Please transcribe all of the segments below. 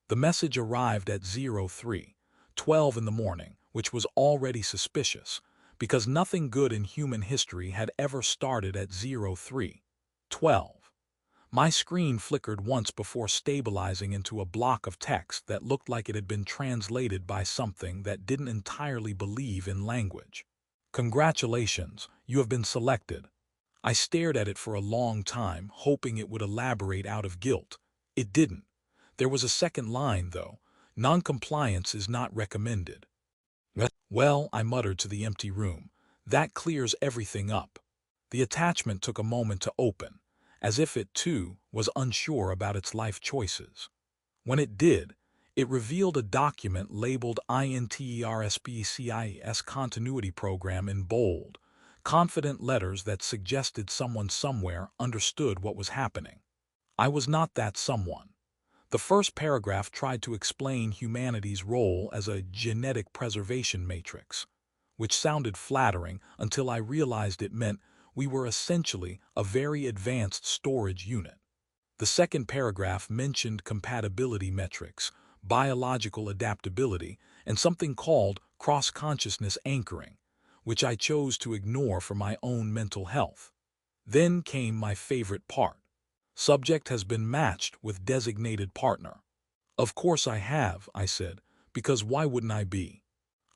The message arrived at 03:12 in the morning, which was already suspicious, because nothing good in human history had ever started at 03:12. My screen flickered once before stabilizing into a block of text that looked like it had been translated by something that didn't entirely believe in language. Congratulations, you have been selected. I stared at it for a long time, hoping it would elaborate out of guilt. It didn't. There was a second line, though. Noncompliance is not recommended. Well, I muttered to the empty room. That clears everything up. The attachment took a moment to open, as if it, too, was unsure about its life choices. When it did, it revealed a document labeled interspecies continuity program in bold, confident letters that suggested someone somewhere understood what was happening. I was not that someone. The first paragraph tried to explain humanity's role as a genetic preservation matrix, which sounded flattering until I realized it meant we were essentially a very advanced storage unit. The second paragraph mentioned compatibility metrics, biological adaptability, and something called cross-consciousness anchoring, which I chose to ignore for my own mental health. Then came my favorite part. Subject has been matched with designated partner. Of course I have, I said, because why wouldn't I be?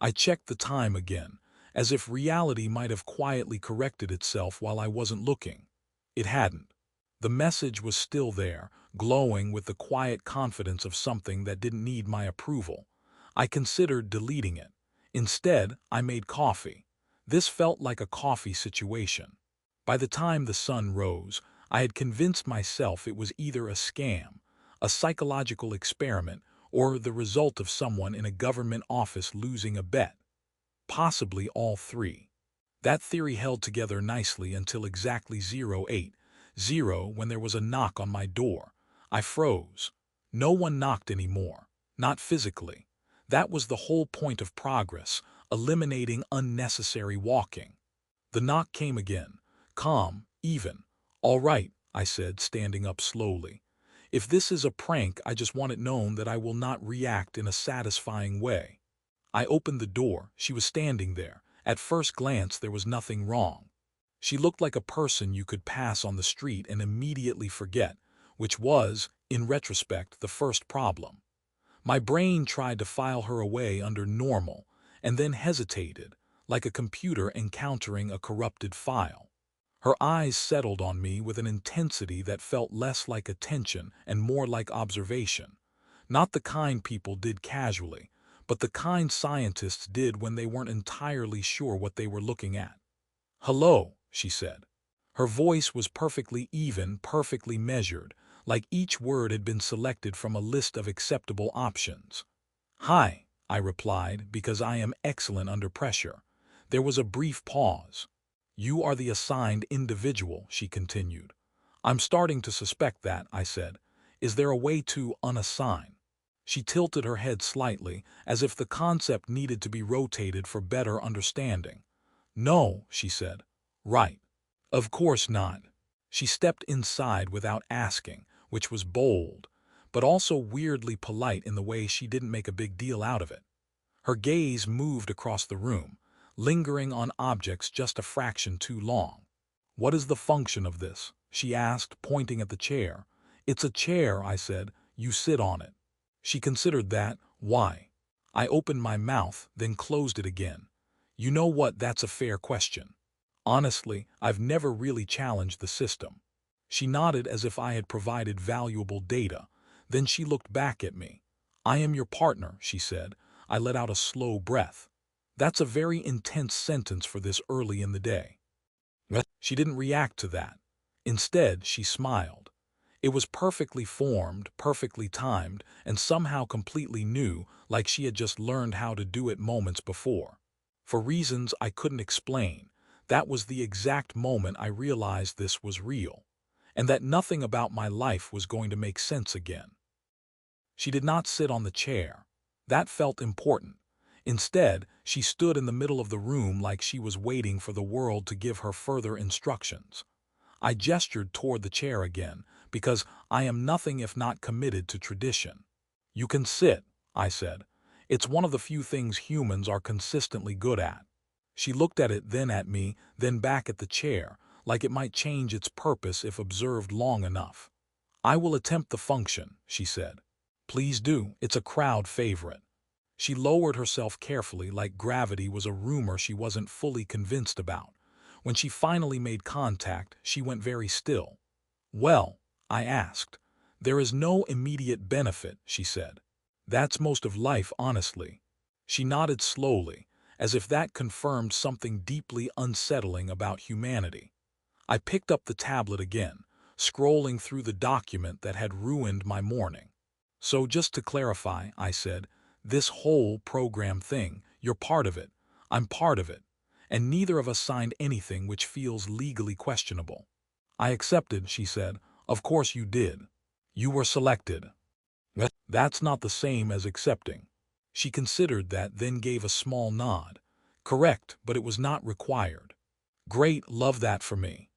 I checked the time again, as if reality might have quietly corrected itself while I wasn't looking. It hadn't. The message was still there, glowing with the quiet confidence of something that didn't need my approval. I considered deleting it. Instead, I made coffee. This felt like a coffee situation. By the time the sun rose, I had convinced myself it was either a scam, a psychological experiment, or the result of someone in a government office losing a bet. Possibly all three. That theory held together nicely until exactly 08:0 when there was a knock on my door. I froze. No one knocked anymore. Not physically. That was the whole point of progress, eliminating unnecessary walking. The knock came again. Calm, even. All right, I said, standing up slowly. If this is a prank, I just want it known that I will not react in a satisfying way. I opened the door. She was standing there. At first glance, there was nothing wrong. She looked like a person you could pass on the street and immediately forget, which was, in retrospect, the first problem. My brain tried to file her away under normal, and then hesitated, like a computer encountering a corrupted file. Her eyes settled on me with an intensity that felt less like attention and more like observation. Not the kind people did casually, but the kind scientists did when they weren't entirely sure what they were looking at. "Hello," she said. Her voice was perfectly even, perfectly measured, like each word had been selected from a list of acceptable options. "Hi," I replied, because I am excellent under pressure. There was a brief pause. "You are the assigned individual," she continued. "I'm starting to suspect that," I said. "Is there a way to unassign?" She tilted her head slightly, as if the concept needed to be rotated for better understanding. "No," she said. "Right. Of course not." She stepped inside without asking, which was bold, but also weirdly polite in the way she didn't make a big deal out of it. Her gaze moved across the room, lingering on objects just a fraction too long. "What is the function of this?" she asked, pointing at the chair. "It's a chair," I said. "You sit on it." She considered that. "Why?" I opened my mouth, then closed it again. "You know what, that's a fair question. Honestly, I've never really challenged the system." She nodded as if I had provided valuable data. Then she looked back at me. "I am your partner," she said. I let out a slow breath. That's a very intense sentence for this early in the day. She didn't react to that. Instead, she smiled. It was perfectly formed, perfectly timed, and somehow completely new, like she had just learned how to do it moments before. For reasons I couldn't explain, that was the exact moment I realized this was real, and that nothing about my life was going to make sense again. She did not sit on the chair. That felt important. Instead, she stood in the middle of the room like she was waiting for the world to give her further instructions. I gestured toward the chair again, because I am nothing if not committed to tradition. You can sit, I said. It's one of the few things humans are consistently good at. She looked at it, then at me, then back at the chair, like it might change its purpose if observed long enough. I will attempt the function, she said. Please do, it's a crowd favorite. She lowered herself carefully, like gravity was a rumor she wasn't fully convinced about. When she finally made contact, she went very still. Well, I asked. There is no immediate benefit, she said. That's most of life, honestly. She nodded slowly, as if that confirmed something deeply unsettling about humanity. I picked up the tablet again, scrolling through the document that had ruined my morning. So just to clarify, I said, this whole program thing, you're part of it, I'm part of it, and neither of us signed anything which feels legally questionable. I accepted, she said. Of course you did. You were selected. That's not the same as accepting. She considered that, then gave a small nod. Correct, but it was not required. Great, love that for me.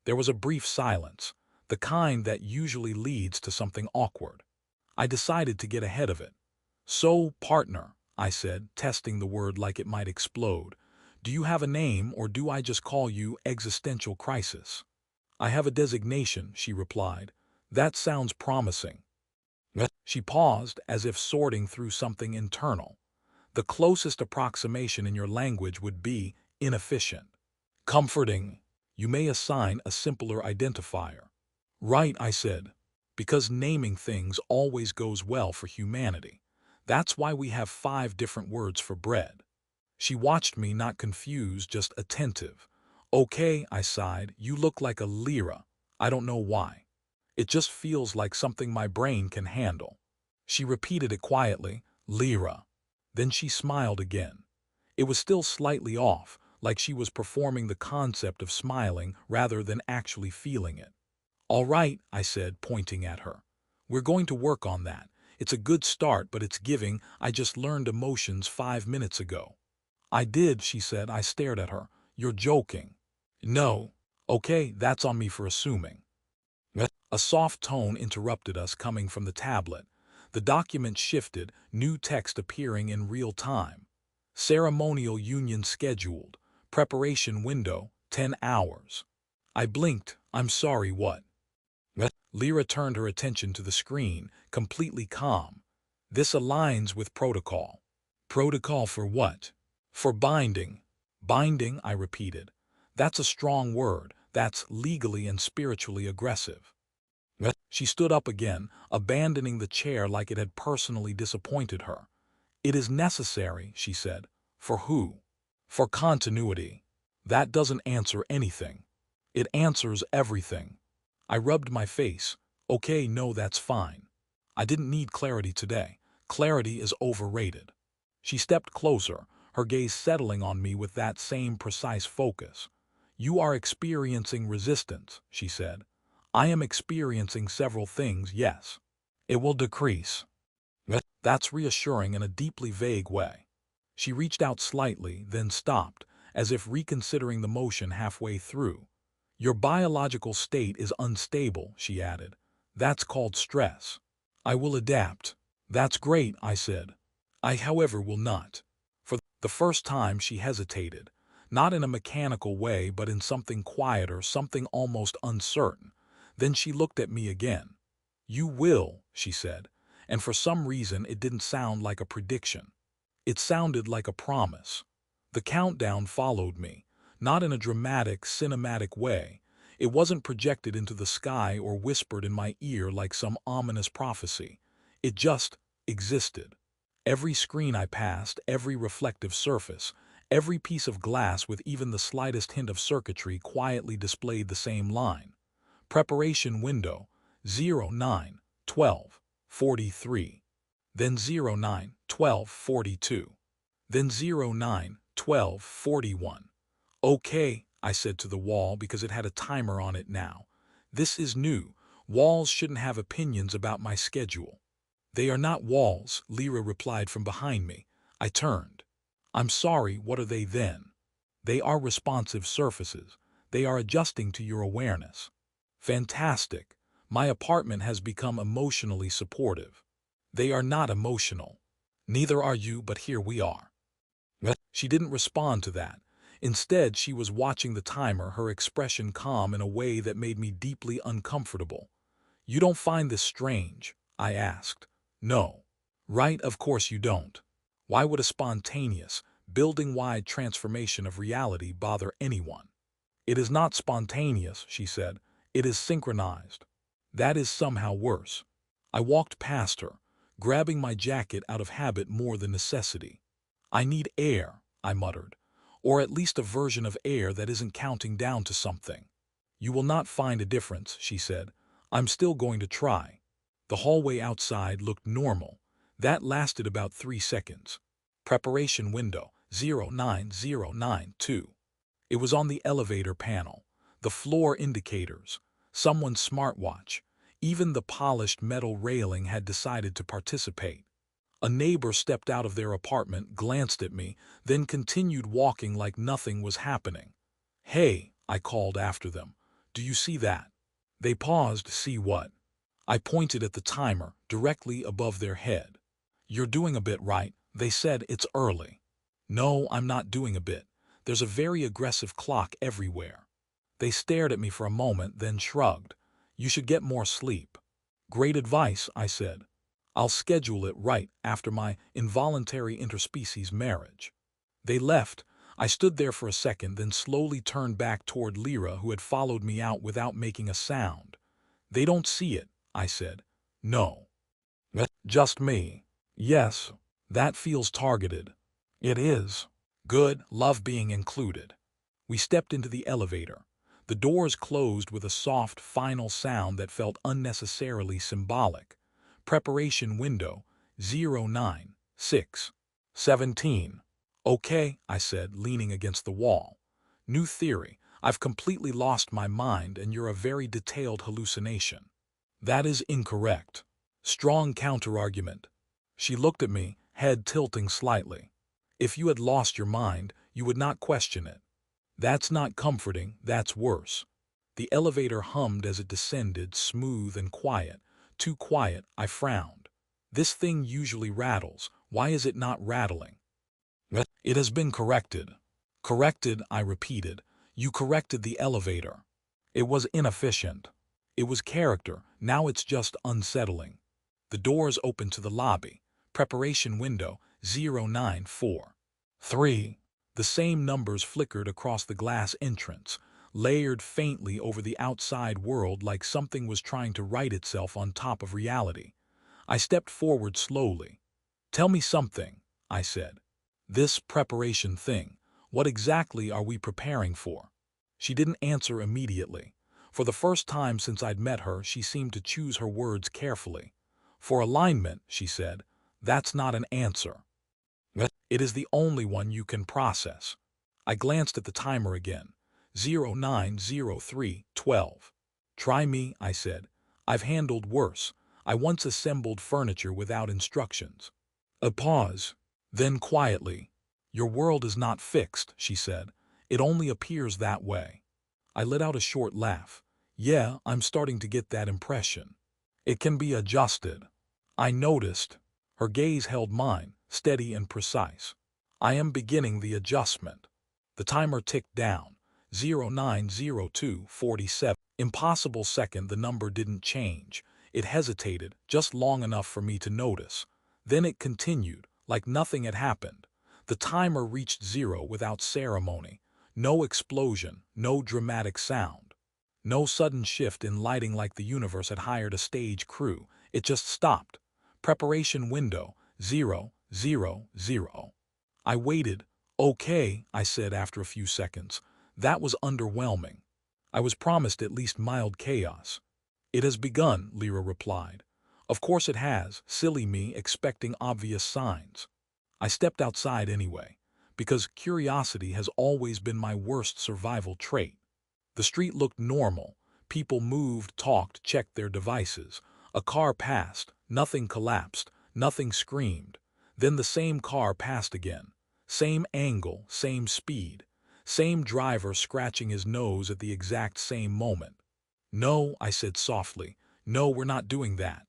There was a brief silence, the kind that usually leads to something awkward. I decided to get ahead of it. So, partner, I said, testing the word like it might explode. Do you have a name, or do I just call you existential crisis? I have a designation, she replied. That sounds promising. She paused, as if sorting through something internal. The closest approximation in your language would be inefficient. Comforting. You may assign a simpler identifier. Right, I said, because naming things always goes well for humanity. That's why we have 5 different words for bread. She watched me, not confused, just attentive. Okay, I sighed, you look like a lira. I don't know why. It just feels like something my brain can handle. She repeated it quietly, lira. Then she smiled again. It was still slightly off, like she was performing the concept of smiling rather than actually feeling it. All right, I said, pointing at her. We're going to work on that. It's a good start, but it's giving. I just learned emotions 5 minutes ago. I did, she said. I stared at her. You're joking. No. Okay, that's on me for assuming. A soft tone interrupted us, coming from the tablet. The document shifted, new text appearing in real time. Ceremonial union scheduled. Preparation window, 10 hours. I blinked. I'm sorry, what? Lyra turned her attention to the screen, completely calm. This aligns with protocol. Protocol for what? For binding. Binding, I repeated. That's a strong word. That's legally and spiritually aggressive. She stood up again, abandoning the chair like it had personally disappointed her. It is necessary, she said. For who? For continuity. That doesn't answer anything. It answers everything. I rubbed my face. Okay, no, that's fine. I didn't need clarity today. Clarity is overrated. She stepped closer, her gaze settling on me with that same precise focus. You are experiencing resistance, she said. I am experiencing several things, yes. It will decrease. That's reassuring in a deeply vague way. She reached out slightly, then stopped, as if reconsidering the motion halfway through. Your biological state is unstable, she added. That's called stress. I will adapt. That's great, I said. I, however, will not. For the first time, she hesitated, not in a mechanical way, but in something quieter, something almost uncertain. Then she looked at me again. You will, she said, and for some reason it didn't sound like a prediction. It sounded like a promise. The countdown followed me, not in a dramatic, cinematic way. It wasn't projected into the sky or whispered in my ear like some ominous prophecy. It just existed. Every screen I passed, every reflective surface, every piece of glass with even the slightest hint of circuitry quietly displayed the same line. Preparation window, 09-12-43. Then 09-12-42. Then 09-12-41. Okay, I said to the wall because it had a timer on it now. This is new. Walls shouldn't have opinions about my schedule. They are not walls, Lyra replied from behind me. I turned. I'm sorry, what are they then? They are responsive surfaces. They are adjusting to your awareness. Fantastic. My apartment has become emotionally supportive. They are not emotional. Neither are you, but here we are. She didn't respond to that. Instead, she was watching the timer, her expression calm in a way that made me deeply uncomfortable. You don't find this strange? I asked. No. Right, of course you don't. Why would a spontaneous, building-wide transformation of reality bother anyone? It is not spontaneous, she said. It is synchronized. That is somehow worse. I walked past her, grabbing my jacket out of habit more than necessity. I need air, I muttered, or at least a version of air that isn't counting down to something. You will not find a difference, she said. I'm still going to try. The hallway outside looked normal. That lasted about 3 seconds. Preparation window, 09092. It was on the elevator panel, the floor indicators, someone's smartwatch. Even the polished metal railing had decided to participate. A neighbor stepped out of their apartment, glanced at me, then continued walking like nothing was happening. Hey, I called after them. Do you see that? They paused. See what? I pointed at the timer, directly above their head. You're doing a bit right, they said. It's early. No, I'm not doing a bit. There's a very aggressive clock everywhere. They stared at me for a moment, then shrugged. You should get more sleep. Great advice, I said. I'll schedule it right after my involuntary interspecies marriage. They left. I stood there for a second, then slowly turned back toward Lyra, who had followed me out without making a sound. They don't see it, I said. No. Just me. Yes. That feels targeted. It is. Good, love being included. We stepped into the elevator. The doors closed with a soft, final sound that felt unnecessarily symbolic. Preparation window, 09617. Okay, I said, leaning against the wall. New theory. I've completely lost my mind and you're a very detailed hallucination. That is incorrect. Strong counterargument. She looked at me, head tilting slightly. If you had lost your mind, you would not question it. That's not comforting, that's worse. The elevator hummed as it descended, smooth and quiet. Too quiet, I frowned. This thing usually rattles. Why is it not rattling? It has been corrected. Corrected, I repeated. You corrected the elevator. It was inefficient. It was character, now it's just unsettling. The doors opened to the lobby. Preparation window, 094. The same numbers flickered across the glass entrance, layered faintly over the outside world like something was trying to write itself on top of reality. I stepped forward slowly. Tell me something, I said. This preparation thing, what exactly are we preparing for? She didn't answer immediately. For the first time since I'd met her, she seemed to choose her words carefully. For alignment, she said, that's not an answer. It is the only one you can process. I glanced at the timer again. 090312. Try me, I said. I've handled worse. I once assembled furniture without instructions. A pause. Then quietly, your world is not fixed, she said. It only appears that way. I let out a short laugh. Yeah, I'm starting to get that impression. It can be adjusted. I noticed. Her gaze held mine, steady and precise. I am beginning the adjustment. The timer ticked down. 090247. Impossible second, the number didn't change. It hesitated, just long enough for me to notice. Then it continued, like nothing had happened. The timer reached 0 without ceremony. No explosion, no dramatic sound. No sudden shift in lighting like the universe had hired a stage crew. It just stopped. Preparation window, 000. I waited. Okay, I said after a few seconds. That was underwhelming. I was promised at least mild chaos. It has begun, Lyra replied. Of course it has, silly me expecting obvious signs. I stepped outside anyway, because curiosity has always been my worst survival trait. The street looked normal. People moved, talked, checked their devices. A car passed. Nothing collapsed. Nothing screamed. Then the same car passed again. Same angle, same speed. Same driver scratching his nose at the exact same moment. No, I said softly. No, we're not doing that.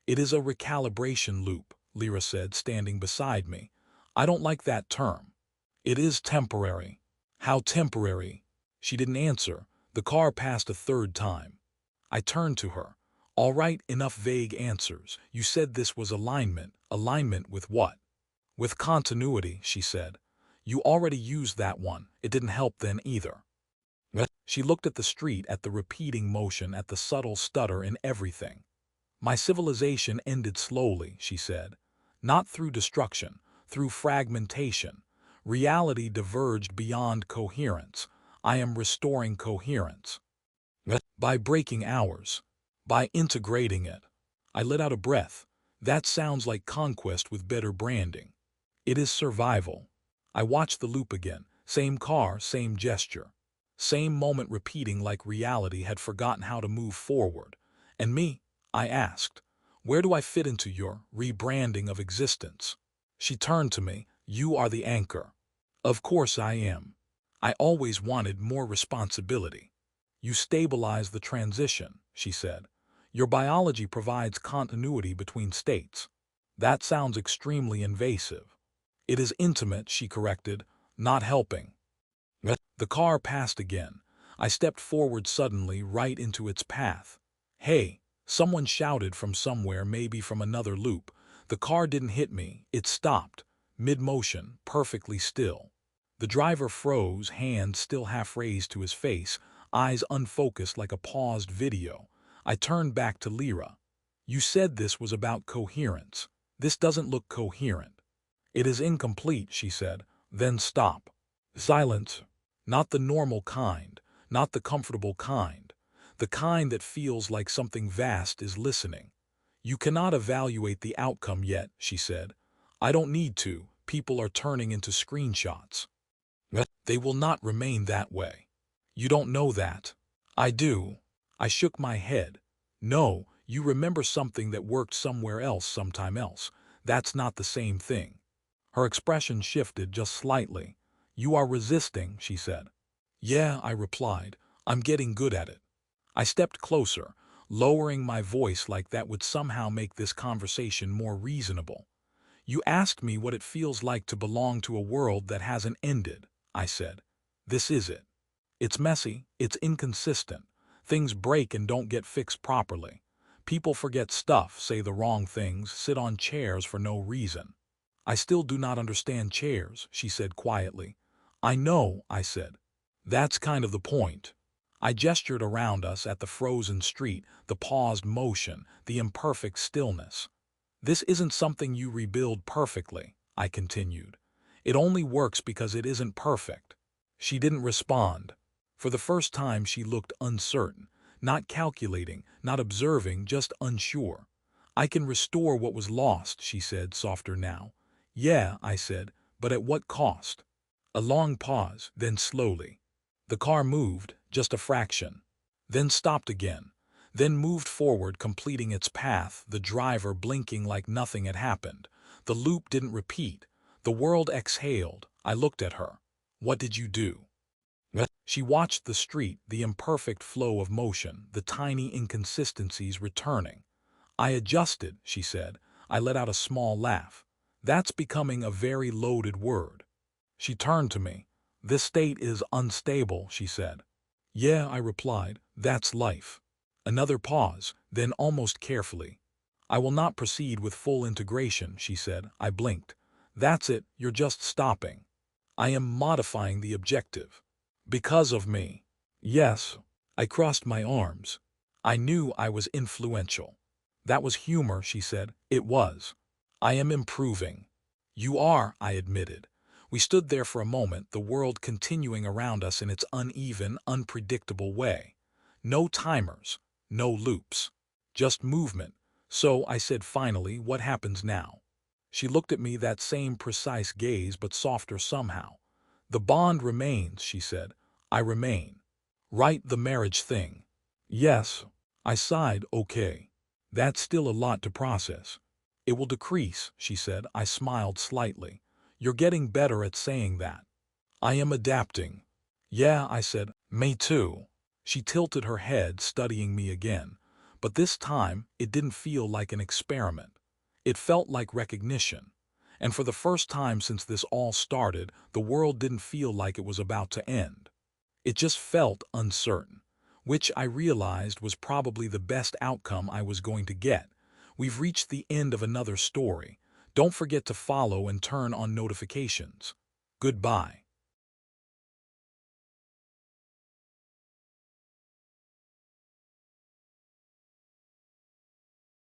It is a recalibration loop, Lyra said, standing beside me. I don't like that term. It is temporary. How temporary? She didn't answer. The car passed a third time. I turned to her. All right, enough vague answers. You said this was alignment. Alignment with what? With continuity, she said. You already used that one. It didn't help then either. She looked at the street, at the repeating motion, at the subtle stutter in everything. My civilization ended slowly, she said. Not through destruction, through fragmentation. Reality diverged beyond coherence. I am restoring coherence. By breaking ours. By integrating it. I let out a breath. That sounds like conquest with better branding. It is survival. I watched the loop again. Same car, same gesture. Same moment repeating like reality had forgotten how to move forward. And me? I asked. Where do I fit into your rebranding of existence? She turned to me. You are the anchor. Of course I am. I always wanted more responsibility. You stabilize the transition, she said. Your biology provides continuity between states. That sounds extremely invasive. It is intimate, she corrected, not helping. The car passed again. I stepped forward suddenly, right into its path. Hey, someone shouted from somewhere, maybe from another loop. The car didn't hit me, it stopped, mid-motion, perfectly still. The driver froze, hands still half raised to his face, eyes unfocused like a paused video. I turned back to Lyra. You said this was about coherence. This doesn't look coherent. It is incomplete, she said. Then stop. Silence. Not the normal kind, not the comfortable kind. The kind that feels like something vast is listening. You cannot evaluate the outcome yet, she said. I don't need to. People are turning into screenshots. They will not remain that way. You don't know that. I do. I shook my head. No, you remember something that worked somewhere else sometime else. That's not the same thing. Her expression shifted just slightly. You are resisting, she said. Yeah, I replied. I'm getting good at it. I stepped closer, lowering my voice like that would somehow make this conversation more reasonable. You asked me what it feels like to belong to a world that hasn't ended, I said. This is it. It's messy, it's inconsistent. Things break and don't get fixed properly. People forget stuff, say the wrong things, sit on chairs for no reason. I still do not understand chairs, she said quietly. I know, I said. That's kind of the point. I gestured around us at the frozen street, the paused motion, the imperfect stillness. This isn't something you rebuild perfectly, I continued. It only works because it isn't perfect. She didn't respond. For the first time she looked uncertain, not calculating, not observing, just unsure. I can restore what was lost, she said, softer now. Yeah, I said, but at what cost? A long pause, then slowly. The car moved, just a fraction. Then stopped again. Then moved forward, completing its path, the driver blinking like nothing had happened. The loop didn't repeat. The world exhaled. I looked at her. What did you do? She watched the street, the imperfect flow of motion, the tiny inconsistencies returning. I adjusted, she said. I let out a small laugh. That's becoming a very loaded word. She turned to me. This state is unstable, she said. Yeah, I replied. That's life. Another pause, then almost carefully. I will not proceed with full integration, she said. I blinked. That's it, you're just stopping. I am modifying the objective. Because of me. Yes. I crossed my arms. I knew I was influential. That was humor, she said. It was. I am improving. You are, I admitted. We stood there for a moment, the world continuing around us in its uneven, unpredictable way. No timers, no loops. Just movement. So, I said finally, what happens now? She looked at me, that same precise gaze, but softer somehow. The bond remains, she said. I remain. Right, the marriage thing. Yes. I sighed, okay. That's still a lot to process. It will decrease, she said. I smiled slightly. You're getting better at saying that. I am adapting. Yeah, I said. Me too. She tilted her head, studying me again. But this time, it didn't feel like an experiment. It felt like recognition. And for the first time since this all started, the world didn't feel like it was about to end. It just felt uncertain, which I realized was probably the best outcome I was going to get. We've reached the end of another story. Don't forget to follow and turn on notifications. Goodbye.